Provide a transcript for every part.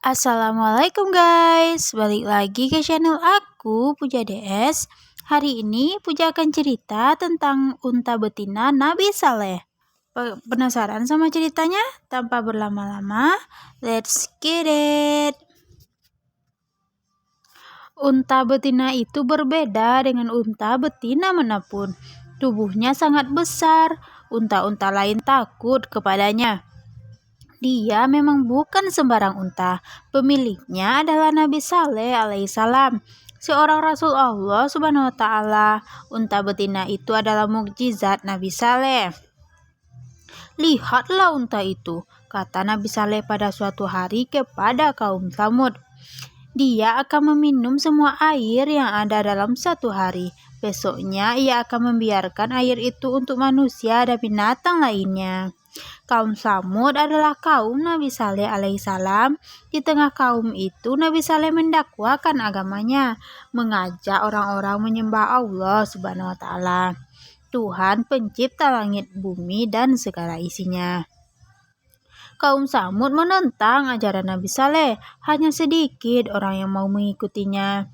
Assalamualaikum guys, balik lagi ke channel aku, Puja DS. Hari ini Puja akan cerita tentang unta betina Nabi Saleh. Penasaran sama ceritanya? Tanpa berlama-lama, let's get it! Unta betina itu berbeda dengan unta betina manapun. Tubuhnya sangat besar, unta-unta lain takut kepadanya. Dia memang bukan sembarang unta. Pemiliknya adalah Nabi Saleh alaihissalam, seorang Rasul Allah Subhanahu wa taala. Unta betina itu adalah mukjizat Nabi Saleh. Lihatlah unta itu, kata Nabi Saleh pada suatu hari kepada kaum Tsamud. Dia akan meminum semua air yang ada dalam satu hari. Besoknya ia akan membiarkan air itu untuk manusia dan binatang lainnya. Kaum Tsamud adalah kaum Nabi Saleh alaihissalam. Di tengah kaum itu Nabi Saleh mendakwakan agamanya, mengajak orang-orang menyembah Allah Subhanahu wa taala, Tuhan pencipta langit, bumi dan segala isinya. Kaum Tsamud menentang ajaran Nabi Saleh, hanya sedikit orang yang mau mengikutinya.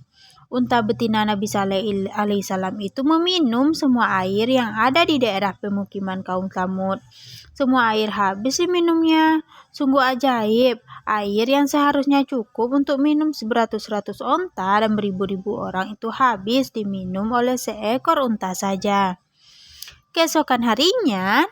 Unta betina Nabi Saleh alaihissalam itu meminum semua air yang ada di daerah pemukiman kaum Tsamud. Semua air habis diminumnya. Sungguh ajaib, air yang seharusnya cukup untuk minum beratus-ratus onta dan beribu-ribu orang itu habis diminum oleh seekor unta saja. Keesokan harinya,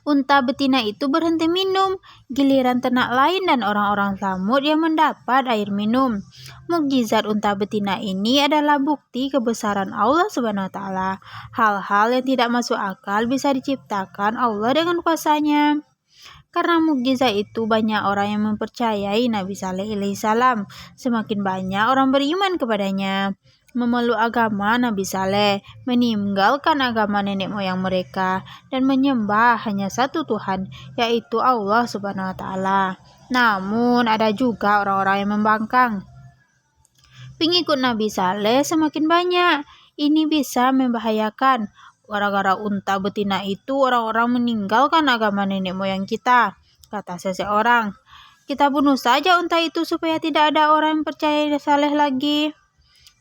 unta betina itu berhenti minum. Giliran ternak lain dan orang-orang Tsamud yang mendapat air minum. Mukjizat unta betina ini adalah bukti kebesaran Allah Subhanahu wa taala. Hal-hal yang tidak masuk akal bisa diciptakan Allah dengan kuasanya. Karena mukjizat itu banyak orang yang mempercayai Nabi Saleh alaihissalam. Semakin banyak orang beriman kepadanya, memeluk agama Nabi Saleh, meninggalkan agama nenek moyang mereka, dan menyembah hanya satu Tuhan, yaitu Allah Subhanahu wa taala. Namun ada juga orang-orang yang membangkang. Pengikut Nabi Saleh semakin banyak. Ini bisa membahayakan. Gara-gara unta betina itu orang-orang meninggalkan agama nenek moyang kita, kata seseorang. Kita bunuh saja unta itu supaya tidak ada orang yang percaya Saleh lagi.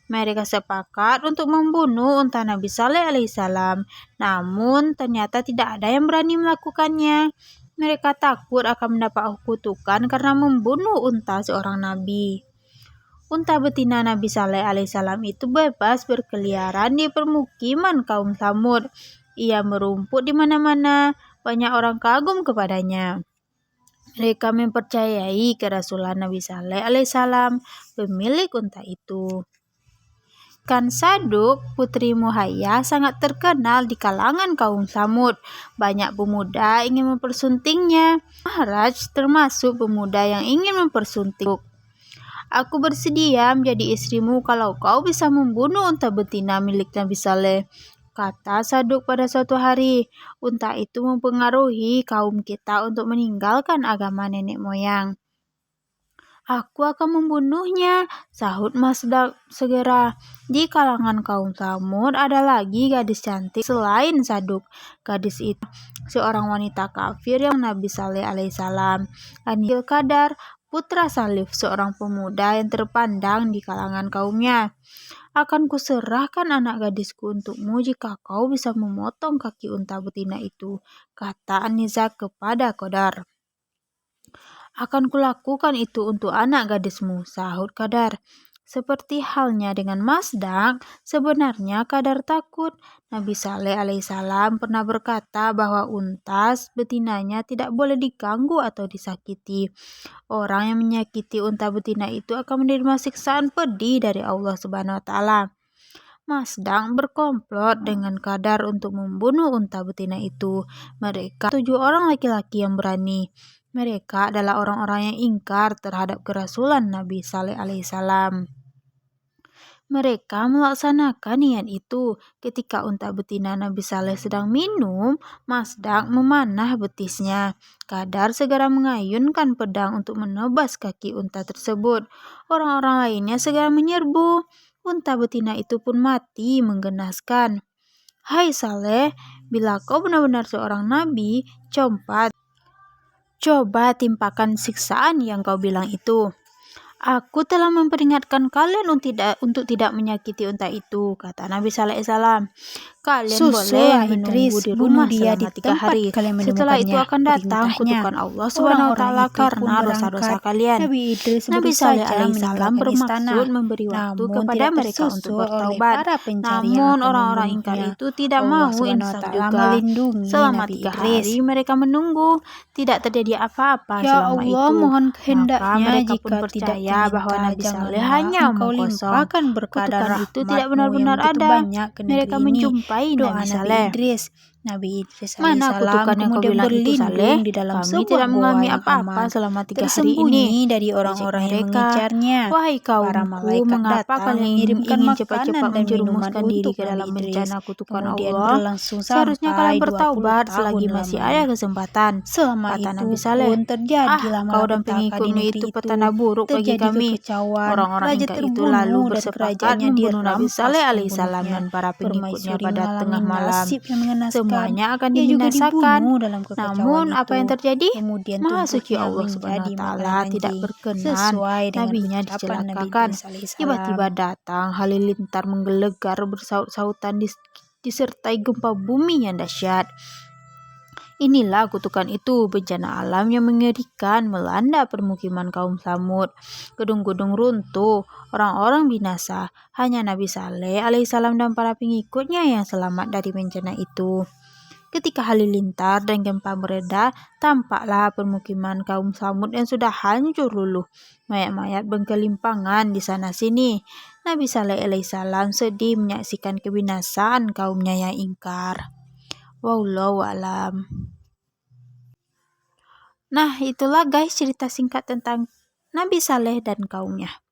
Mereka sepakat untuk membunuh unta Nabi Saleh alaihissalam. Namun ternyata tidak ada yang berani melakukannya. Mereka takut akan mendapat kutukan karena membunuh unta seorang nabi. Unta betina Nabi Saleh alaihissalam itu bebas berkeliaran di permukiman kaum Tsamud. Ia merumput di mana-mana. Banyak orang kagum kepadanya. Mereka mempercayai kerasulan Nabi Saleh alaihissalam, pemilik unta itu. Kan Saduk, putri Muhayya, sangat terkenal di kalangan kaum Tsamud. Banyak pemuda ingin mempersuntingnya. Maharaj termasuk pemuda yang ingin mempersunting. Aku bersedia menjadi istrimu kalau kau bisa membunuh unta betina milik Nabi Saleh, kata Saduk pada suatu hari. Unta itu mempengaruhi kaum kita untuk meninggalkan agama nenek moyang. Aku akan membunuhnya, sahut Masdak segera. Di kalangan kaum Tsamud ada lagi gadis cantik selain Saduk. Gadis itu seorang wanita kafir yang Nabi Saleh alaihissalam. Anil Qadar, putra Salif, seorang pemuda yang terpandang di kalangan kaumnya. Akan kuserahkan anak gadisku untukmu jika kau bisa memotong kaki unta betina itu, kata Anizak kepada Qadar. Akan kulakukan itu untuk anak gadismu, sahut Qadar. Seperti halnya dengan Masdak, sebenarnya Qadar takut. Nabi Saleh alaihissalam pernah berkata bahwa unta betinanya tidak boleh diganggu atau disakiti. Orang yang menyakiti unta betina itu akan menerima siksaan pedih dari Allah Subhanahu wa taala. Masdak berkomplot dengan Qadar untuk membunuh unta betina itu. Mereka 7 orang laki-laki yang berani. Mereka adalah orang-orang yang ingkar terhadap kerasulan Nabi Saleh alaihissalam. Mereka melaksanakan niat itu. Ketika unta betina Nabi Saleh sedang minum, Masdak memanah betisnya. Qadar segera mengayunkan pedang untuk menebas kaki unta tersebut. Orang-orang lainnya segera menyerbu. Unta betina itu pun mati menggenaskan. Hai Saleh, bila kau benar-benar seorang nabi, compat Coba timpakan siksaan yang kau bilang itu. Aku telah memperingatkan kalian untuk tidak menyakiti unta itu, kata Nabi Saleh Salam. Kalian boleh menunggu di rumah selama 3 hari. Setelah itu akan datang kutukan Allah Subhanahu wa Ta'ala karena dosa-dosa kalian. Nabi Saleh Alaihissalam bermaksud memberi waktu kepada mereka untuk bertaubat. Namun orang-orang ingkar itu tidak mau insaf juga. Selama 3 hari mereka menunggu, tidak terjadi apa-apa selama itu. Maka mereka pun percaya bahwa Nabi Saleh hanya omong kosong. Kutukan itu tidak benar-benar ada. Mereka menjumpai Nabi Saleh. Mana kutukan yang kau bilang itu, Saleh? Kami tidak mengalami apa-apa selama 3 hari ini dari orang-orang yang mengejarnya. Wahai kaumku, mengapa kalian ingin cepat-cepat menjerumuskan diri ke dalam bencana kutukan Allah? Seharusnya kalian bertaubat selagi masih ada kesempatan. Kata Nabi Saleh, kau dan pengikutmu itu petanda buruk bagi kami. Orang-orang ingkar itu lalu bersepakat membunuh Nabi Saleh Alaihissalam dan para pengikutnya pada tengah malam. Semuanya akan dibinasakan. Namun apa yang terjadi? Maha suci Allah Subhanahu wa Ta'ala tidak berkenan nabinya dicelakakan. Tiba-tiba datang halilintar menggelegar bersaut-sautan disertai gempa bumi yang dahsyat. Inilah kutukan itu, bencana alam yang mengerikan melanda permukiman kaum Tsamud. Gedung-gedung runtuh, orang-orang binasa. Hanya Nabi Saleh Alaihissalam dan para pengikutnya yang selamat dari bencana itu. Ketika halilintar dan gempa mereda, tampaklah permukiman kaum Tsamud yang sudah hancur luluh. Mayat-mayat bergelimpangan di sana-sini. Nabi Saleh Alaihissalam sedih menyaksikan kebinasaan kaumnya yang ingkar. Wallahu a'lam. Nah, itulah guys cerita singkat tentang Nabi Saleh dan kaumnya.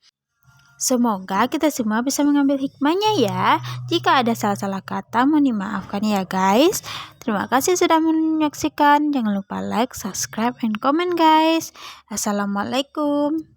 Semoga kita semua bisa mengambil hikmahnya ya. Jika ada salah-salah kata, mohon dimaafkan ya guys. Terima kasih sudah menyaksikan. Jangan lupa like, subscribe, and comment guys. Assalamualaikum.